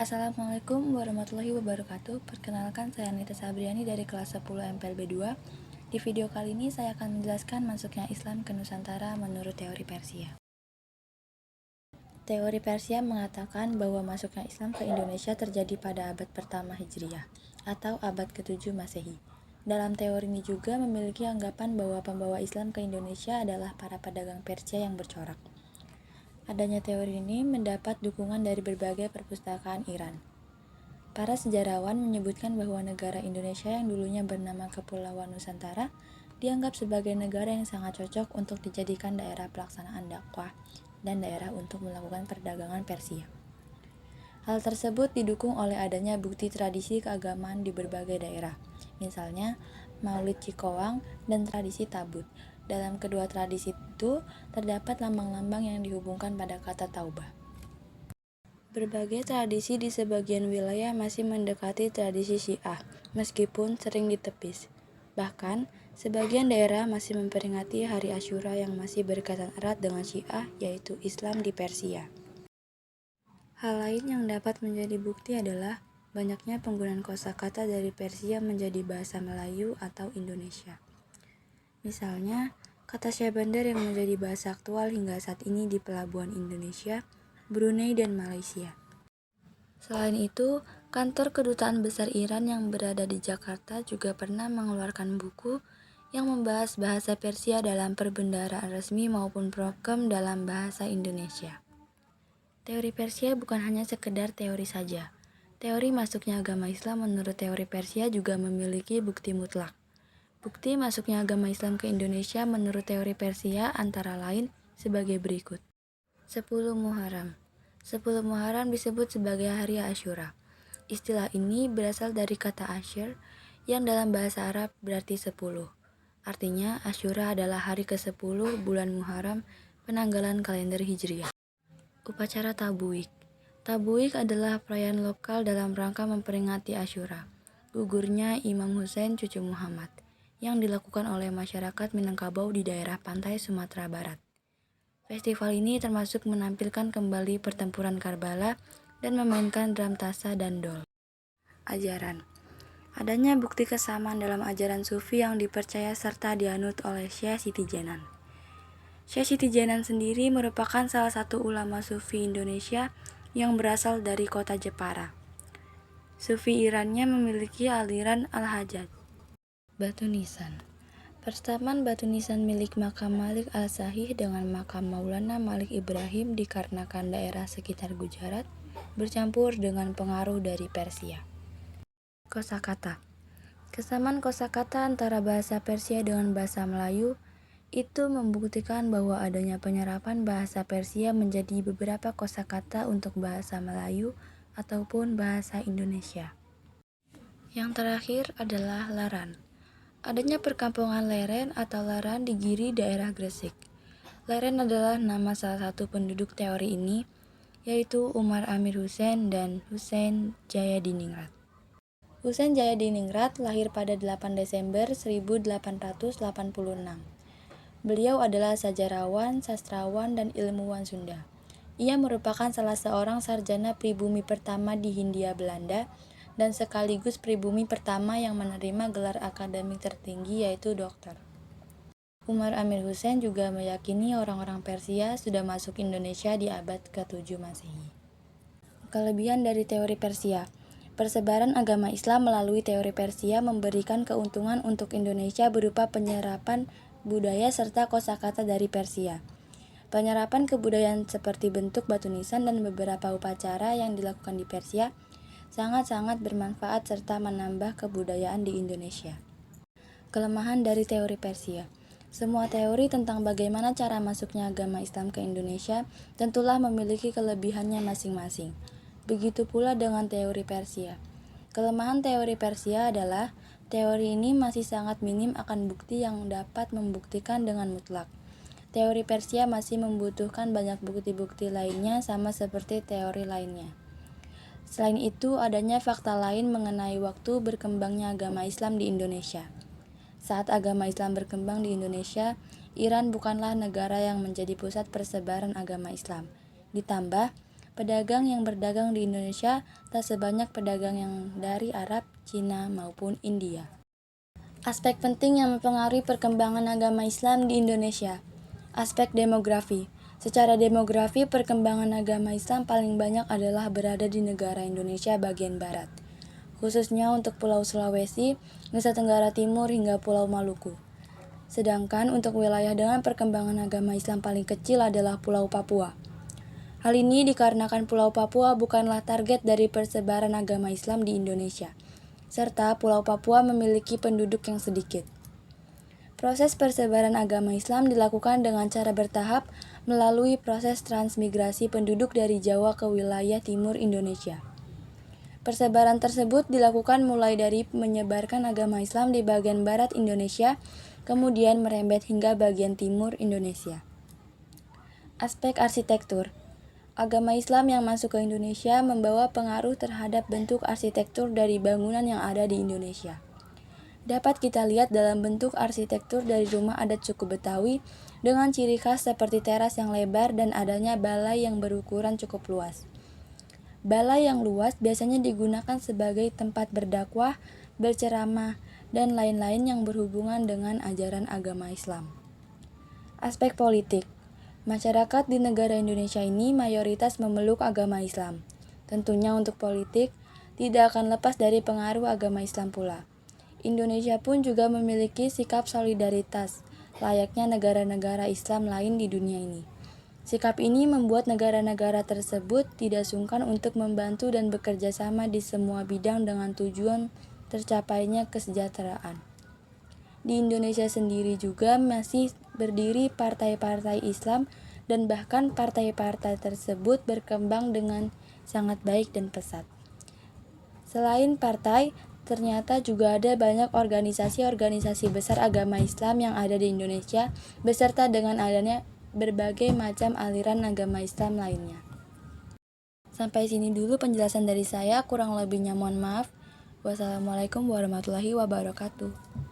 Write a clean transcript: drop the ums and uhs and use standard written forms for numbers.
Assalamualaikum warahmatullahi wabarakatuh. Perkenalkan, saya Nita Sabriani dari kelas 10 MPLB 2. Di video kali ini saya akan menjelaskan masuknya Islam ke Nusantara menurut teori Persia. Teori Persia mengatakan bahwa masuknya Islam ke Indonesia terjadi pada abad pertama Hijriah atau abad ke-7 Masehi. Dalam teori ini juga memiliki anggapan bahwa pembawa Islam ke Indonesia adalah para pedagang Persia yang bercorak. Adanya teori ini mendapat dukungan dari berbagai perpustakaan Iran. Para sejarawan menyebutkan bahwa negara Indonesia yang dulunya bernama Kepulauan Nusantara dianggap sebagai negara yang sangat cocok untuk dijadikan daerah pelaksanaan dakwah dan daerah untuk melakukan perdagangan Persia. Hal tersebut didukung oleh adanya bukti tradisi keagamaan di berbagai daerah, misalnya Maulid Cikowang dan tradisi Tabut. Dalam kedua tradisi itu terdapat lambang-lambang yang dihubungkan pada kata taubah. Berbagai tradisi di sebagian wilayah masih mendekati tradisi Syiah, meskipun sering ditepis. Bahkan, sebagian daerah masih memperingati hari Asyura yang masih berkaitan erat dengan Syiah, yaitu Islam di Persia. Hal lain yang dapat menjadi bukti adalah banyaknya penggunaan kosakata dari Persia menjadi bahasa Melayu atau Indonesia. Misalnya, kata Syahbandar yang menjadi bahasa aktual hingga saat ini di pelabuhan Indonesia, Brunei, dan Malaysia. Selain itu, kantor Kedutaan Besar Iran yang berada di Jakarta juga pernah mengeluarkan buku yang membahas bahasa Persia dalam perbendaharaan resmi maupun prokem dalam bahasa Indonesia. Teori Persia bukan hanya sekedar teori saja. Teori masuknya agama Islam menurut teori Persia juga memiliki bukti mutlak. Bukti masuknya agama Islam ke Indonesia menurut teori Persia antara lain sebagai berikut. 10 Muharram. 10 Muharram disebut sebagai hari Asyura. Istilah ini berasal dari kata Asyr yang dalam bahasa Arab berarti 10. Artinya Asyura adalah hari ke-10 bulan Muharram penanggalan kalender Hijriah. Upacara Tabuik. Tabuik adalah perayaan lokal dalam rangka memperingati Asyura, gugurnya Imam Hussein cucu Muhammad, yang dilakukan oleh masyarakat Minangkabau di daerah pantai Sumatera Barat. Festival ini termasuk menampilkan kembali pertempuran Karbala dan memainkan drum tasa dan dol. Ajaran. Adanya bukti kesamaan dalam ajaran Sufi yang dipercaya serta dianut oleh Syekh Siti Jenan. Syekh Siti Jenan sendiri merupakan salah satu ulama Sufi Indonesia yang berasal dari kota Jepara. Sufi Irannya memiliki aliran Al-Hajjaj. Batu nisan. Persamaan batu nisan milik makam Malik Al-Sahih dengan makam Maulana Malik Ibrahim dikarenakan daerah sekitar Gujarat bercampur dengan pengaruh dari Persia. Kosakata. Kesamaan kosakata antara bahasa Persia dengan bahasa Melayu itu membuktikan bahwa adanya penyerapan bahasa Persia menjadi beberapa kosakata untuk bahasa Melayu ataupun bahasa Indonesia. Yang terakhir adalah laran. Adanya perkampungan Leren atau Laran di Giri, daerah Gresik. Leren adalah nama salah satu penduduk teori ini, yaitu Umar Amir Hussein dan Hussein Jayadiningrat. Hussein Jayadiningrat lahir pada 8 Desember 1886. Beliau adalah sejarawan, sastrawan, dan ilmuwan Sunda. Ia merupakan salah seorang sarjana pribumi pertama di Hindia Belanda dan sekaligus pribumi pertama yang menerima gelar akademik tertinggi yaitu doktor. Umar Amir Hussein juga meyakini orang-orang Persia sudah masuk Indonesia di abad ke-7 Masehi. Kelebihan dari teori Persia. Persebaran agama Islam melalui teori Persia memberikan keuntungan untuk Indonesia berupa penyerapan budaya serta kosakata dari Persia. Penyerapan kebudayaan seperti bentuk batu nisan dan beberapa upacara yang dilakukan di Persia sangat-sangat bermanfaat serta menambah kebudayaan di Indonesia. Kelemahan dari teori Persia. Semua teori tentang bagaimana cara masuknya agama Islam ke Indonesia tentulah memiliki kelebihannya masing-masing. Begitu pula dengan teori Persia. Kelemahan teori Persia adalah teori ini masih sangat minim akan bukti yang dapat membuktikan dengan mutlak. Teori Persia masih membutuhkan banyak bukti-bukti lainnya sama seperti teori lainnya. Selain itu, adanya fakta lain mengenai waktu berkembangnya agama Islam di Indonesia. Saat agama Islam berkembang di Indonesia, Iran bukanlah negara yang menjadi pusat persebaran agama Islam. Ditambah, pedagang yang berdagang di Indonesia tak sebanyak pedagang yang dari Arab, Cina, maupun India. Aspek penting yang mempengaruhi perkembangan agama Islam di Indonesia. Aspek demografi. Secara demografi, perkembangan agama Islam paling banyak adalah berada di negara Indonesia bagian barat, khususnya untuk Pulau Sulawesi, Nusa Tenggara Timur, hingga Pulau Maluku. Sedangkan untuk wilayah dengan perkembangan agama Islam paling kecil adalah Pulau Papua. Hal ini dikarenakan Pulau Papua bukanlah target dari persebaran agama Islam di Indonesia, serta Pulau Papua memiliki penduduk yang sedikit. Proses persebaran agama Islam dilakukan dengan cara bertahap melalui proses transmigrasi penduduk dari Jawa ke wilayah timur Indonesia. Persebaran tersebut dilakukan mulai dari menyebarkan agama Islam di bagian barat Indonesia, kemudian merembet hingga bagian timur Indonesia. Aspek arsitektur. Agama Islam yang masuk ke Indonesia membawa pengaruh terhadap bentuk arsitektur dari bangunan yang ada di Indonesia. Dapat kita lihat dalam bentuk arsitektur dari rumah adat suku Betawi dengan ciri khas seperti teras yang lebar dan adanya balai yang berukuran cukup luas. Balai yang luas biasanya digunakan sebagai tempat berdakwah, berceramah, dan lain-lain yang berhubungan dengan ajaran agama Islam. Aspek politik. Masyarakat di negara Indonesia ini mayoritas memeluk agama Islam. Tentunya untuk politik, tidak akan lepas dari pengaruh agama Islam pula. Indonesia pun juga memiliki sikap solidaritas, layaknya negara-negara Islam lain di dunia ini. Sikap ini membuat negara-negara tersebut tidak sungkan untuk membantu dan bekerja sama di semua bidang dengan tujuan tercapainya kesejahteraan. Di Indonesia sendiri juga masih berdiri partai-partai Islam dan bahkan partai-partai tersebut berkembang dengan sangat baik dan pesat. Selain partai, ternyata juga ada banyak organisasi-organisasi besar agama Islam yang ada di Indonesia, beserta dengan adanya berbagai macam aliran agama Islam lainnya. Sampai sini dulu penjelasan dari saya, kurang lebihnya mohon maaf. Wassalamualaikum warahmatullahi wabarakatuh.